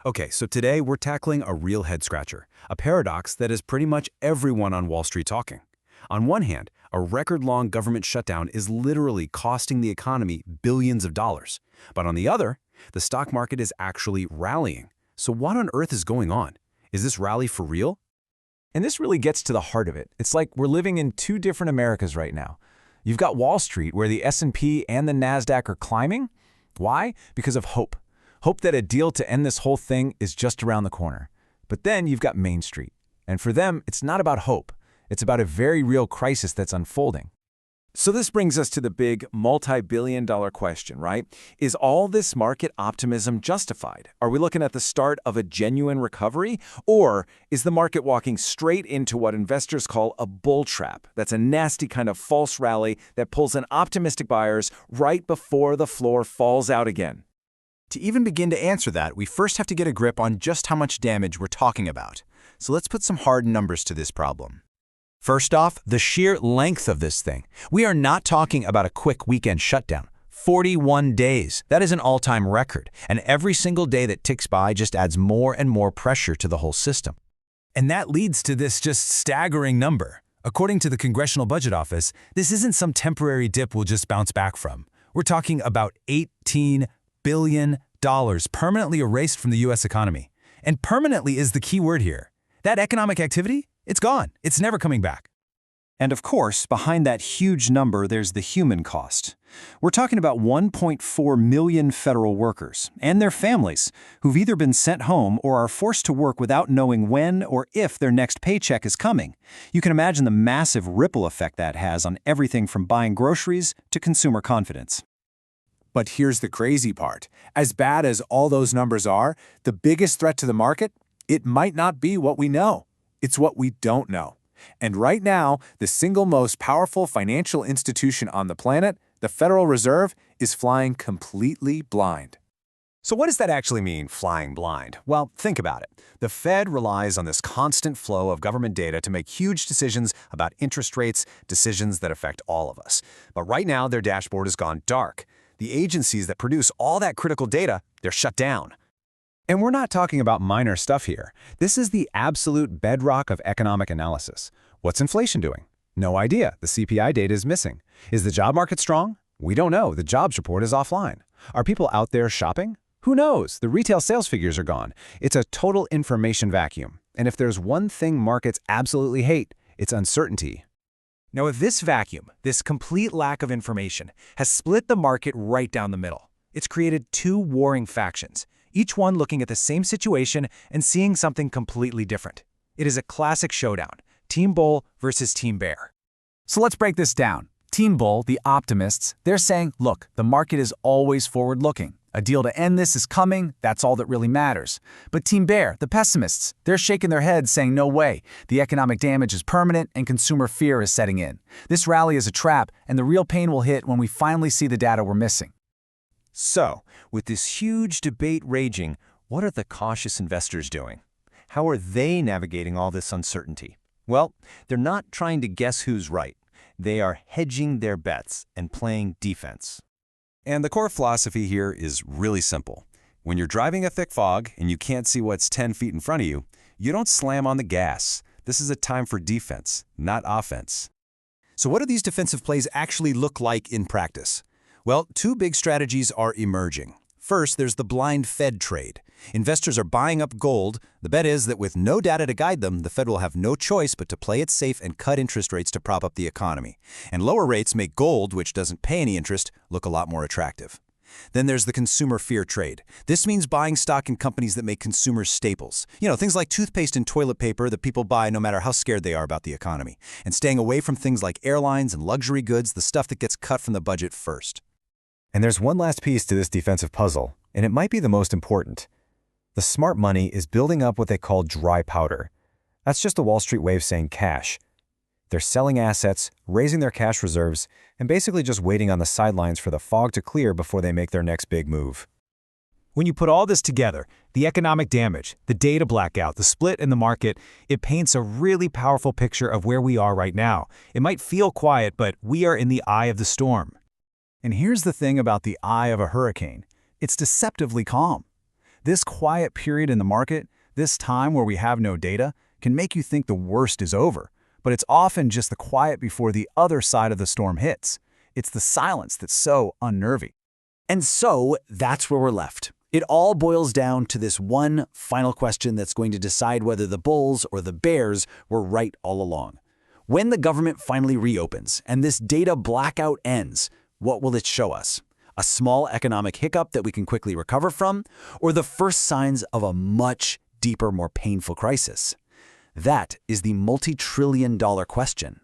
Okay, so today we're tackling a real head-scratcher, a paradox that is pretty much everyone on Wall Street talking. On one hand, a record-long government shutdown is literally costing the economy billions of dollars. But on the other, the stock market is actually rallying. So what on earth is going on? Is this rally for real? And this really gets to the heart of it. It's like we're living in two different Americas right now. You've got Wall Street, where the S&P and the NASDAQ are climbing. Why? Because of hope. Hope that a deal to end this whole thing is just around the corner. But then you've got Main Street. And for them, it's not about hope. It's about a very real crisis that's unfolding. So this brings us to the big multi-billion-dollar question, right? Is all this market optimism justified? Are we looking at the start of a genuine recovery? Or is the market walking straight into what investors call a bull trap? That's a nasty kind of false rally that pulls in optimistic buyers right before the floor falls out again. To even begin to answer that, we first have to get a grip on just how much damage we're talking about. So let's put some hard numbers to this problem. First off, the sheer length of this thing. We are not talking about a quick weekend shutdown. 41 days. That is an all-time record. And every single day that ticks by just adds more and more pressure to the whole system. And that leads to this just staggering number. According to the Congressional Budget Office, this isn't some temporary dip we'll just bounce back from. We're talking about $18 billion permanently erased from the U.S. economy. And permanently is the key word here. That economic activity, it's gone. It's never coming back. And of course, behind that huge number, there's the human cost. We're talking about 1.4 million federal workers and their families who've either been sent home or are forced to work without knowing when or if their next paycheck is coming. You can imagine the massive ripple effect that has on everything from buying groceries to consumer confidence. But here's the crazy part. As bad as all those numbers are, the biggest threat to the market, it might not be what we know. It's what we don't know. And right now, the single most powerful financial institution on the planet, the Federal Reserve, is flying completely blind. So what does that actually mean, flying blind? Well, think about it. The Fed relies on this constant flow of government data to make huge decisions about interest rates, decisions that affect all of us. But right now, their dashboard has gone dark. The agencies that produce all that critical data, they're shut down. And we're not talking about minor stuff here. This is the absolute bedrock of economic analysis. What's inflation doing? No idea. The CPI data is missing. Is the job market strong? We don't know. The jobs report is offline. Are people out there shopping? Who knows? The retail sales figures are gone. It's a total information vacuum. And if there's one thing markets absolutely hate, it's uncertainty. Now, if this vacuum, this complete lack of information, has split the market right down the middle, it's created two warring factions, each one looking at the same situation and seeing something completely different. It is a classic showdown, Team Bull versus Team Bear. So let's break this down. Team Bull, the optimists, they're saying, look, the market is always forward-looking. A deal to end this is coming, that's all that really matters. But Team Bear, the pessimists, they're shaking their heads saying no way. The economic damage is permanent and consumer fear is setting in. This rally is a trap, and the real pain will hit when we finally see the data we're missing. So, with this huge debate raging, what are the cautious investors doing? How are they navigating all this uncertainty? Well, they're not trying to guess who's right. They are hedging their bets and playing defense. And the core philosophy here is really simple. When you're driving a thick fog and you can't see what's 10 feet in front of you, you don't slam on the gas. This is a time for defense, not offense. So what do these defensive plays actually look like in practice? Well, two big strategies are emerging. First, there's the blind Fed trade. Investors are buying up gold. The bet is that with no data to guide them, the Fed will have no choice but to play it safe and cut interest rates to prop up the economy. And lower rates make gold, which doesn't pay any interest, look a lot more attractive. Then there's the consumer fear trade. This means buying stock in companies that make consumer staples. You know, things like toothpaste and toilet paper that people buy no matter how scared they are about the economy. And staying away from things like airlines and luxury goods, the stuff that gets cut from the budget first. And there's one last piece to this defensive puzzle, and it might be the most important. The smart money is building up what they call dry powder. That's just a Wall Street way of saying cash. They're selling assets, raising their cash reserves, and basically just waiting on the sidelines for the fog to clear before they make their next big move. When you put all this together, the economic damage, the data blackout, the split in the market, it paints a really powerful picture of where we are right now. It might feel quiet, but we are in the eye of the storm. And here's the thing about the eye of a hurricane. It's deceptively calm. This quiet period in the market, this time where we have no data, can make you think the worst is over. But it's often just the quiet before the other side of the storm hits. It's the silence that's so unnerving. And so that's where we're left. It all boils down to this one final question that's going to decide whether the bulls or the bears were right all along. When the government finally reopens and this data blackout ends, what will it show us? A small economic hiccup that we can quickly recover from, or the first signs of a much deeper, more painful crisis? That is the multi-trillion-dollar question.